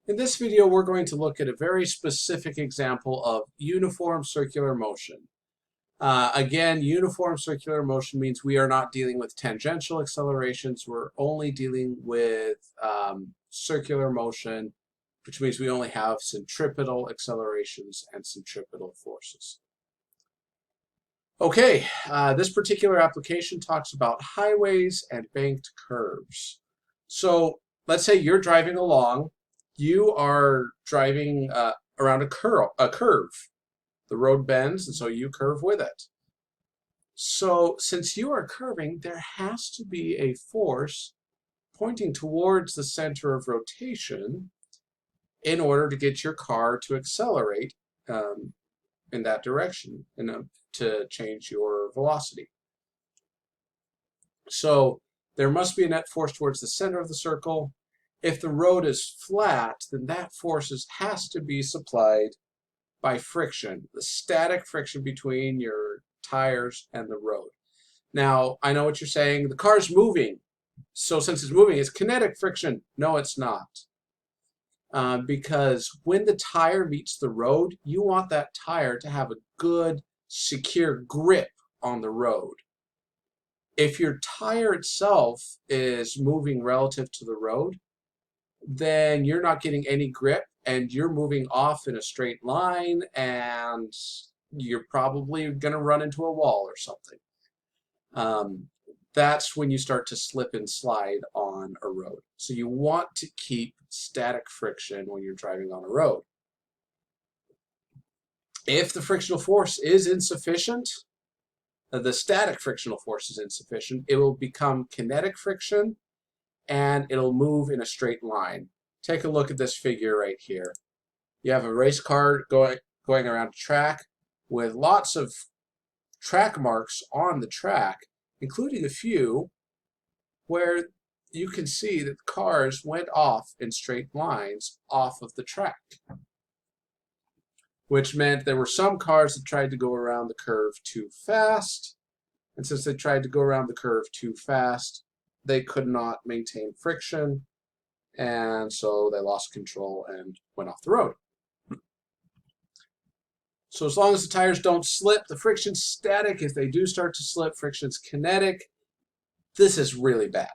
In this video, we're going to look at a very specific example of uniform circular motion. Again, uniform circular motion means we are not dealing with tangential accelerations. We're only dealing with circular motion, which means we only have centripetal accelerations and centripetal forces. Okay, this particular application talks about highways and banked curves. So let's say you're driving along. You are driving around a curve. The road bends, and so you curve with it. So since you are curving, there has to be a force pointing towards the center of rotation in order to get your car to accelerate in that direction and to change your velocity. So there must be a net force towards the center of the circle. If the road is flat, then that force has to be supplied by friction, the static friction between your tires and the road. Now, I know what you're saying. The car's moving. So since it's moving, it's kinetic friction. No, it's not. Because when the tire meets the road, you want that tire to have a good, secure grip on the road. If your tire itself is moving relative to the road, then you're not getting any grip and you're moving off in a straight line and you're probably going to run into a wall or something. That's when you start to slip and slide on a road. So you want to keep static friction when you're driving on a road. If the frictional force is insufficient, the static frictional force is insufficient, it will become kinetic friction and it'll move in a straight line. Take a look at this figure right here. You have a race car going around a track with lots of track marks on the track, including a few where you can see that cars went off in straight lines off of the track, which meant there were some cars that tried to go around the curve too fast, and since they tried to go around the curve too fast, they could not maintain friction, and so they lost control and went off the road. So as long as the tires don't slip, the friction's static. If they do start to slip, friction's kinetic. This is really bad.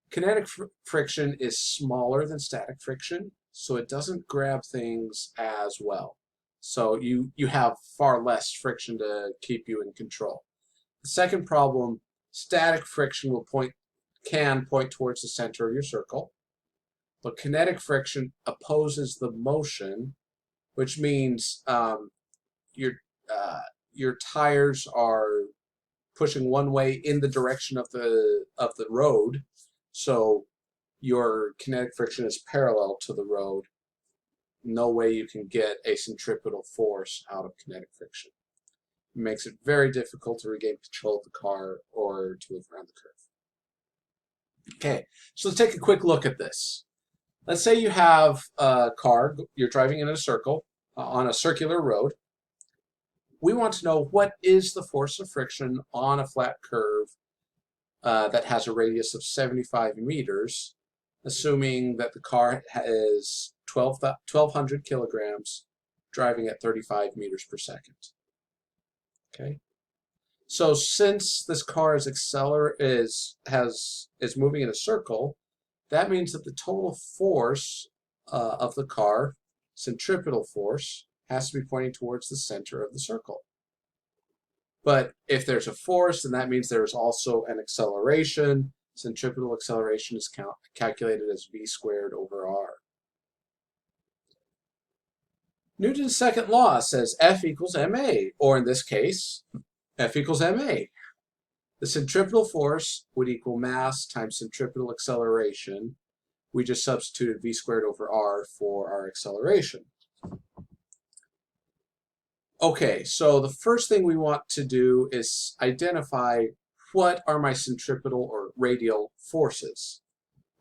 Kinetic friction is smaller than static friction, so it doesn't grab things as well. So you have far less friction to keep you in control. The second problem, static friction can point towards the center of your circle, but kinetic friction opposes the motion, which means your tires are pushing one way in the direction of the road, so your kinetic friction is parallel to the road. No way you can get a centripetal force out of kinetic friction. It makes it very difficult to regain control of the car or to move around the curve. Okay, so let's take a quick look at this. Let's say you have a car, you're driving in a circle on a circular road. We want to know what is the force of friction on a flat curve that has a radius of 75 meters, assuming that the car is 1,200 kilograms driving at 35 meters per second. Okay, so since this car is moving in a circle, that means that the total force of the car, centripetal force, has to be pointing towards the center of the circle. But if there's a force, then that means there's also an acceleration. Centripetal acceleration is calculated as v squared over r. Newton's second law says F equals ma, or in this case, F equals ma. The centripetal force would equal mass times centripetal acceleration. We just substituted v squared over r for our acceleration. Okay, so the first thing we want to do is identify what are my centripetal or radial forces.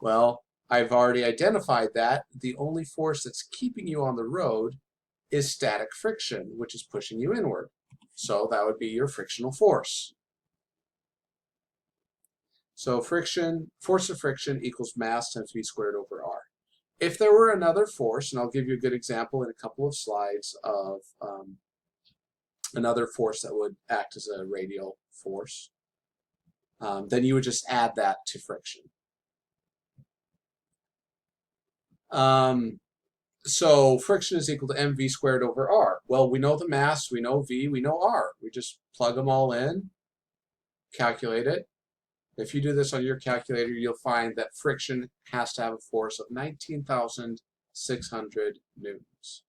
Well, I've already identified that. The only force that's keeping you on the road is static friction, which is pushing you inward. So that would be your frictional force. So friction, force of friction equals mass times v squared over r. If there were another force, and I'll give you a good example in a couple of slides of another force that would act as a radial force, then you would just add that to friction. So friction is equal to mv squared over r. Well, we know the mass, we know v, we know r. We just plug them all in, calculate it. If you do this on your calculator, you'll find that friction has to have a force of 19,600 newtons.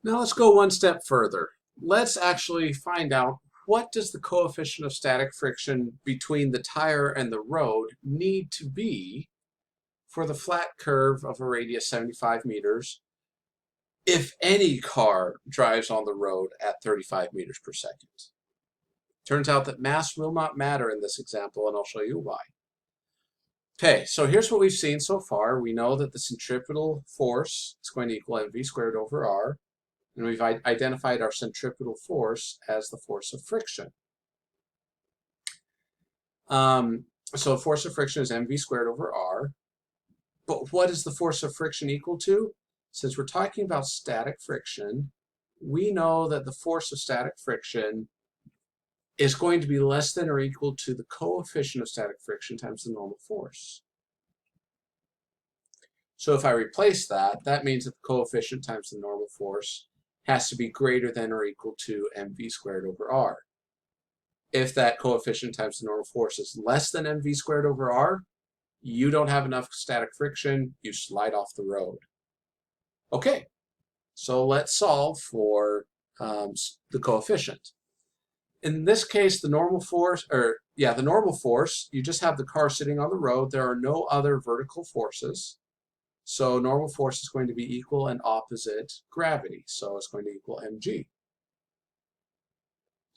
Now let's go one step further. Let's actually find out, what does the coefficient of static friction between the tire and the road need to be for the flat curve of a radius 75 meters if any car drives on the road at 35 meters per second? Turns out that mass will not matter in this example, and I'll show you why. Okay, so here's what we've seen so far. We know that the centripetal force is going to equal mv squared over r, and we've identified our centripetal force as the force of friction. So the force of friction is mv squared over r, but what is the force of friction equal to? Since we're talking about static friction, we know that the force of static friction is going to be less than or equal to the coefficient of static friction times the normal force. So if I replace that, that means that the coefficient times the normal force has to be greater than or equal to mv squared over r. If that coefficient times the normal force is less than mv squared over r, you don't have enough static friction, you slide off the road. Okay, so let's solve for the coefficient. In this case, the normal force, you just have the car sitting on the road. There are no other vertical forces. So normal force is going to be equal and opposite gravity. So it's going to equal mg.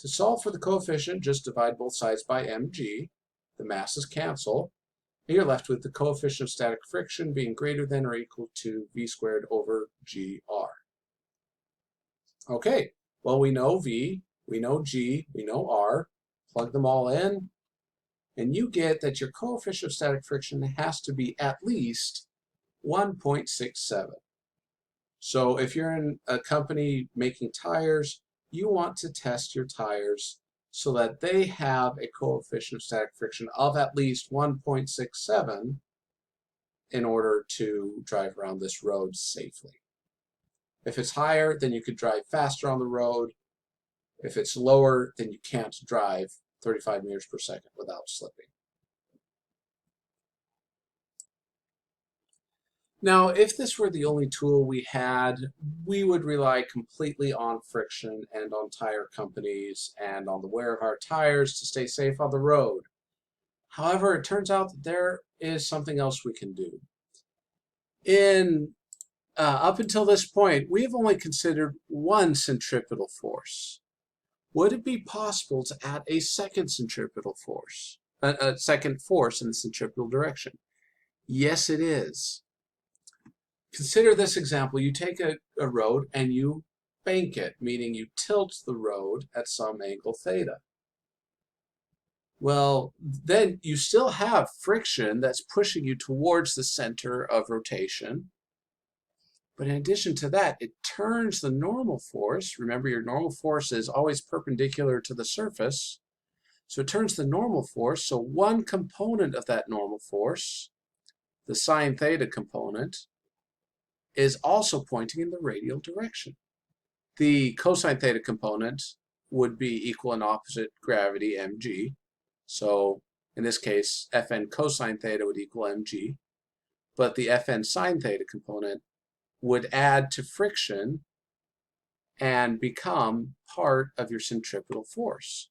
To solve for the coefficient, just divide both sides by mg. The masses cancel. And you're left with the coefficient of static friction being greater than or equal to v squared over gr. Okay, well, we know v, we know g, we know r. Plug them all in, and you get that your coefficient of static friction has to be at least 1.67. So if you're in a company making tires, you want to test your tires so that they have a coefficient of static friction of at least 1.67 in order to drive around this road safely. If it's higher, then you could drive faster on the road. If it's lower, then you can't drive 35 meters per second without slipping. Now, if this were the only tool we had, we would rely completely on friction and on tire companies and on the wear of our tires to stay safe on the road. However, it turns out that there is something else we can do. Up until this point, we have only considered one centripetal force. Would it be possible to add a second centripetal force, a second force in the centripetal direction? Yes, it is. Consider this example. You take a road and you bank it, meaning you tilt the road at some angle theta. Well, then you still have friction that's pushing you towards the center of rotation. But in addition to that, it turns the normal force. Remember, your normal force is always perpendicular to the surface. So it turns the normal force. So one component of that normal force, the sine theta component, is also pointing in the radial direction. The cosine theta component would be equal and opposite gravity, mg. So in this case, Fn cosine theta would equal mg. But the Fn sine theta component would add to friction and become part of your centripetal force.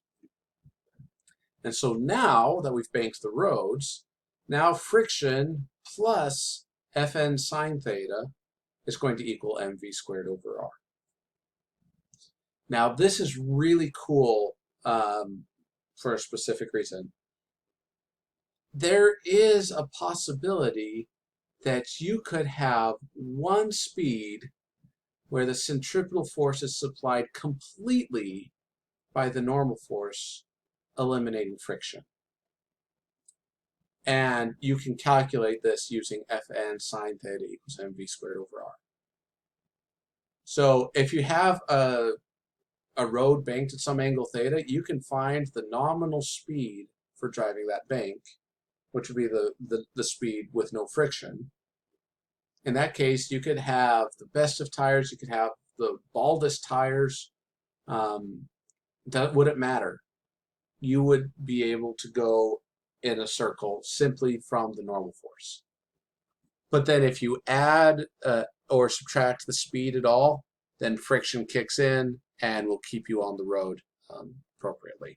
And so now that we've banked the roads, now friction plus Fn sine theta is going to equal mv squared over r. Now this is really cool for a specific reason. There is a possibility that you could have one speed where the centripetal force is supplied completely by the normal force, eliminating friction. And you can calculate this using Fn sine theta equals mv squared over r. So if you have a road banked at some angle theta, you can find the nominal speed for driving that bank, which would be the speed with no friction. In that case, you could have the best of tires, you could have the baldest tires. That wouldn't matter. You would be able to go in a circle simply from the normal force. But then if you add or subtract the speed at all, then friction kicks in and will keep you on the road appropriately.